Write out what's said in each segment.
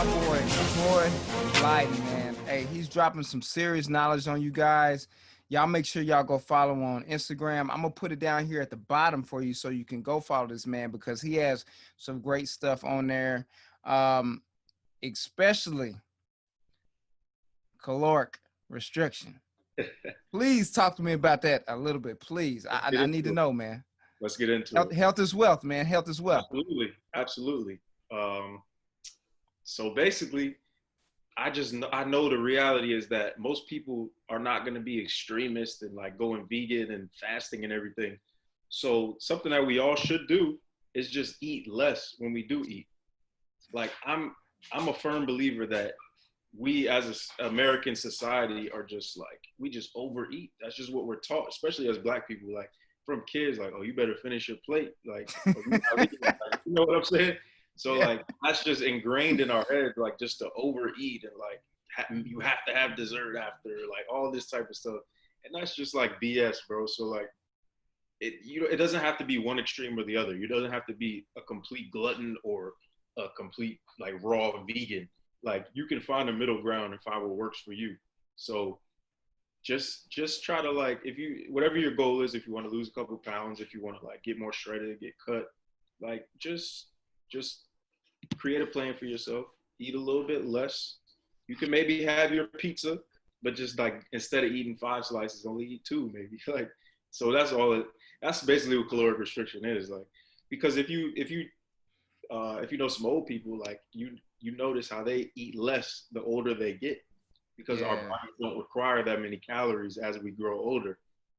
my boy Blyden, man. Hey, he's dropping some serious knowledge on you guys. Y'all make sure y'all go follow on Instagram. I'm gonna put it down here at the bottom for you so you can go follow this man because he has some great stuff on there. Um, Especially caloric restriction. Please talk to me about that a little bit, please. I need to know, man. Let's get into Health, it. health is wealth, man. Health is wealth. Absolutely, absolutely. Um, so basically, I know the reality is that most people are not going to be extremists and like going vegan and fasting and everything. So something that we all should do is just eat less when we do eat. Like I'm a firm believer that we as an American society are just like we just overeat. That's just what we're taught, especially as Black people. Like from kids, like, oh, you better finish your plate. Like, oh, you know what I'm saying? So Yeah. like that's just ingrained in our heads, like just to overeat and like you have to have dessert after, like all this type of stuff, and that's just like BS, bro. So like it doesn't have to be one extreme or the other. You doesn't have to be a complete glutton or a complete like raw vegan. Like you can find a middle ground and find what works for you. So just try to like if you whatever your goal is, if you want to lose a couple pounds, if you want to like get more shredded, get cut, like just create a plan for yourself, eat a little bit less. You can maybe have your pizza, but just like instead of eating 5 slices, only eat two, maybe. Like so that's all that's basically what caloric restriction is. Like because if you know some old people, like you notice how they eat less the older they get because our Yeah. bodies don't require that many calories as we grow older.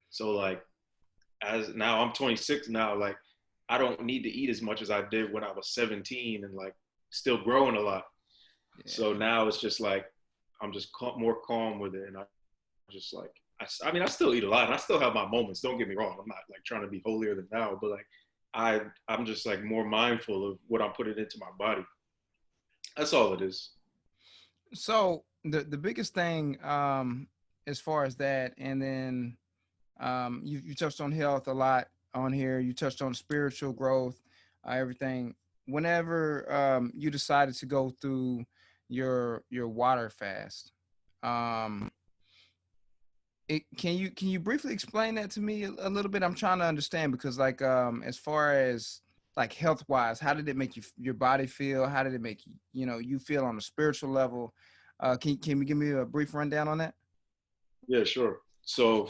So like as now I'm 26 now, like I don't need to eat as much as I did when I was 17 and like still growing a lot. So Yeah. now it's just like I'm just more calm with it, and I just like I mean I still eat a lot, and I still have my moments. Don't get me wrong, I'm not like trying to be holier than thou, but like I'm just like more mindful of what I'm putting into my body. That's all it is. So the biggest thing as far as that, and then you touched on health a lot on here. You touched on spiritual growth, everything. Whenever you decided to go through your water fast, um, can you briefly explain that to me a little bit? I'm trying to understand because like as far as like health wise, how did it make your body feel? How did it make you feel on a spiritual level? Can we give me a brief rundown on that? Yeah, sure. So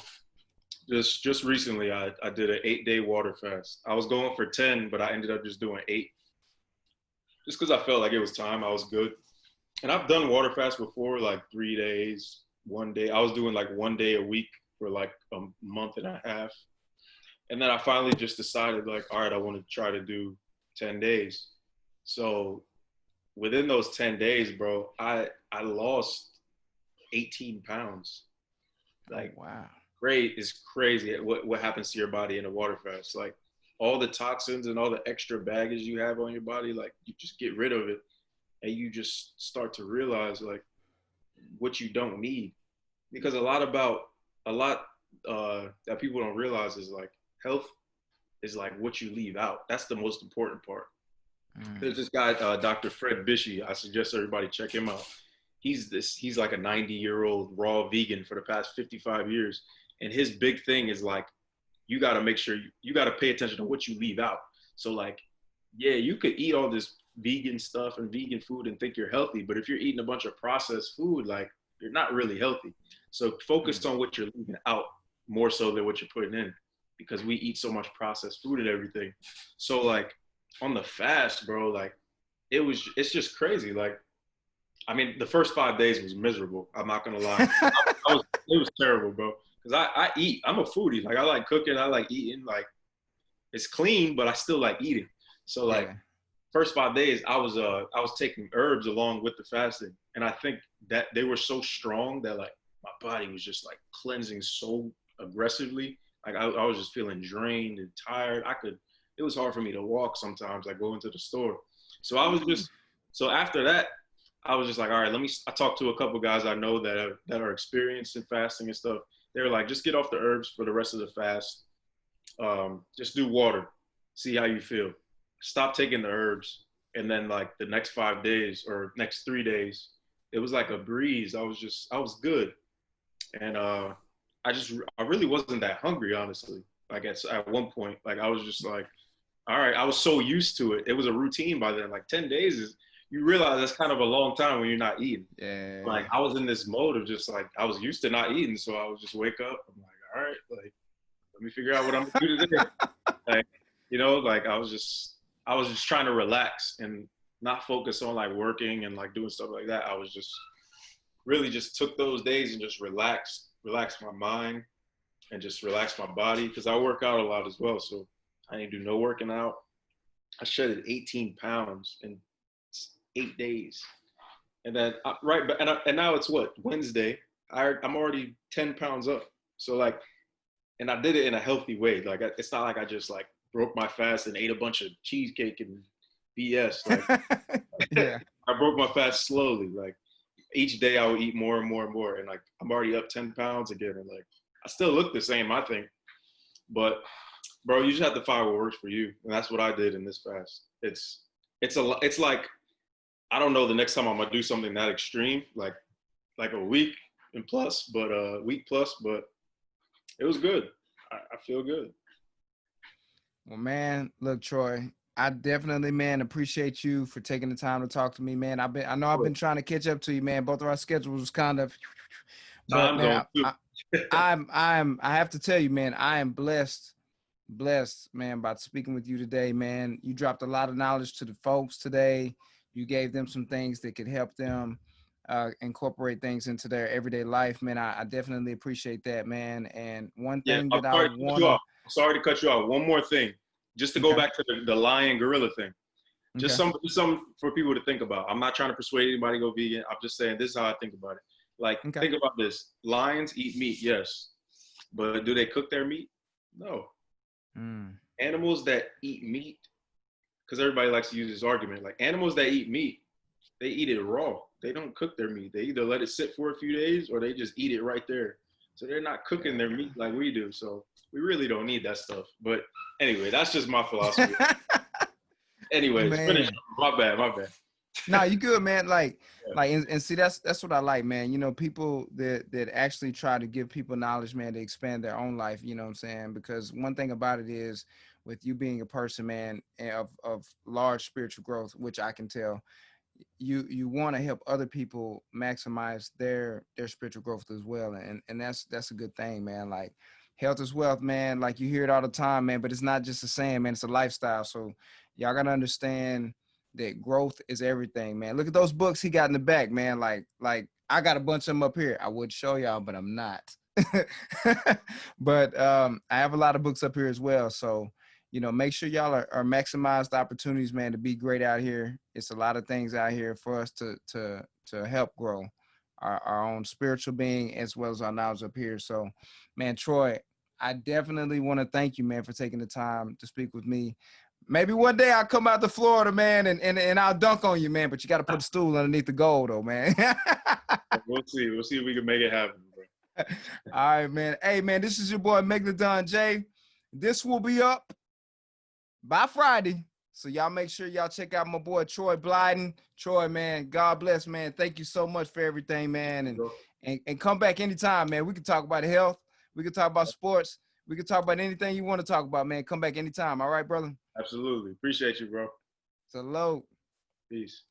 just recently I did an 8 day water fast. I was going for 10, but I ended up just doing 8 just because I felt like it was time. I was good. And I've done water fast before, like 3 days, one day. I was doing like one day a week for like a month and a half. And then I finally just decided, like, all right, I want to try to do 10 days. So within those 10 days, bro, I lost 18 pounds. Oh Like, wow. great is crazy what happens to your body in a water fast. Like, all the toxins and all the extra baggage you have on your body, like, you just get rid of it. And you just start to realize, like, what you don't need. Because a lot that people don't realize is like health is like what you leave out. That's the most important part. There's Mm. this guy, Dr. Fred Bishy. I suggest everybody check him out. He's like a 90-year-old raw vegan for the past 55 years. And his big thing is like, you got to make sure you got to pay attention to what you leave out. So like, yeah, you could eat all this vegan stuff and vegan food and think you're healthy, but if you're eating a bunch of processed food, like you're not really healthy. So focus Mm. on what you're leaving out more so than what you're putting in, because we eat so much processed food and everything. So like on the fast, bro, like it's just crazy. Like I mean, the first 5 days was miserable. I'm not gonna lie. It was terrible, bro. Cause I eat. I'm a foodie. Like I like cooking. I like eating. Like it's clean, but I still like eating. So like Yeah. first 5 days, I was taking herbs along with the fasting, and I think that they were so strong that like my body was just like cleansing so aggressively. Like I was just feeling drained and tired. It was hard for me to walk sometimes. Like go into the store. So I was Ooh. just so after that, I was just like, all right, let me. I talked to a couple guys I know that are experienced in fasting and stuff. They were like, just get off the herbs for the rest of the fast. Just do water, see how you feel. Stop taking the herbs, And then like the next 5 days or next 3 days, it was like a breeze. I was good. And I really wasn't that hungry, honestly. Like at one point, like I was just like, all right, I was so used to it. It was a routine by then. Like 10 days is, you realize that's kind of a long time when you're not eating. Like Yeah. I was in this mode of just like, I was used to not eating. So I would just wake up. I'm like, all right, like, let me figure out what I'm gonna do today. Like, like I was just trying to relax and not focus on like working and like doing stuff like that. I was just really just took those days and just relaxed my mind and just relaxed my body because I work out a lot as well. So I didn't do no working out. I shedded 18 pounds in 8 days. And then and now it's what, Wednesday. I'm already 10 pounds up. So like, and I did it in a healthy way. Like it's not like I just like broke my fast and ate a bunch of cheesecake and BS. Like Yeah. I broke my fast slowly. Like each day I would eat more and more and more. And like I'm already up 10 pounds again. And like I still look the same, I think. But bro, you just have to find what works for you. And that's what I did in this fast. It's like I don't know the next time I'm gonna do something that extreme, like a week and plus, but a week plus, but it was good. I feel good. Well, man, look, Troy, I definitely, man, appreciate you for taking the time to talk to me, man. I know I've been trying to catch up to you, man. Both of our schedules was kind of, but Time zone man, too. I have to tell you, man, I am blessed, man, by speaking with you today, man. You dropped a lot of knowledge to the folks today. You gave them some things that could help them incorporate things into their everyday life, man. I definitely appreciate that, man. And one Yeah, thing I'm that I sorry to cut you wanna, off. I'm sorry to cut you off. One more thing, just to go okay, back to the lion gorilla thing. okay, Just some for people to think about. I'm not trying to persuade anybody to go vegan. I'm just saying this is how I think about it. Like, okay, think about this: lions eat meat, yes, but do they cook their meat? No. mm, Animals that eat meat, because everybody likes to use this argument, like animals that eat meat, they eat it raw. They don't cook their meat. They either let it sit for a few days or they just eat it right there. So they're not cooking their meat like we do. So we really don't need that stuff. But anyway, that's just my philosophy. yeah. Anyways, finish. Man. My bad. My bad. No, you good, man. Yeah. And see, that's what I like, man. You know, people that actually try to give people knowledge, man, to expand their own life. You know what I'm saying? Because one thing about it is, with you being a person, man, of large spiritual growth, which I can tell, you want to help other people maximize their spiritual growth as well, and that's a good thing, man. Like health is wealth, man. Like you hear it all the time, man, but it's not just a saying, man. It's a lifestyle. So y'all gotta understand that growth is everything, man. Look at those books he got in the back, man. Like I got a bunch of them up here. I would show y'all, but I'm not. But I have a lot of books up here as well. So make sure y'all are maximize the opportunities, man, to be great out here. It's a lot of things out here for us to help grow our own spiritual being as well as our knowledge up here. So, man, Troy, I definitely want to thank you, man, for taking the time to speak with me. Maybe one day I'll come out to Florida, man, and I'll dunk on you, man. But you got to put a stool underneath the goal, though, man. We'll see. We'll see if we can make it happen, bro. All right, man. Hey, man, this is your boy Megalodon J. This will be up by Friday. So y'all make sure y'all check out my boy Troy Blyden. Troy, man, God bless, man. Thank you so much for everything, man. And Bro. and come back anytime, man. We can talk about health. We can talk about sports. We can talk about anything you want to talk about, man. Come back anytime. All right, brother. Absolutely. Appreciate you, bro. Salute. Peace.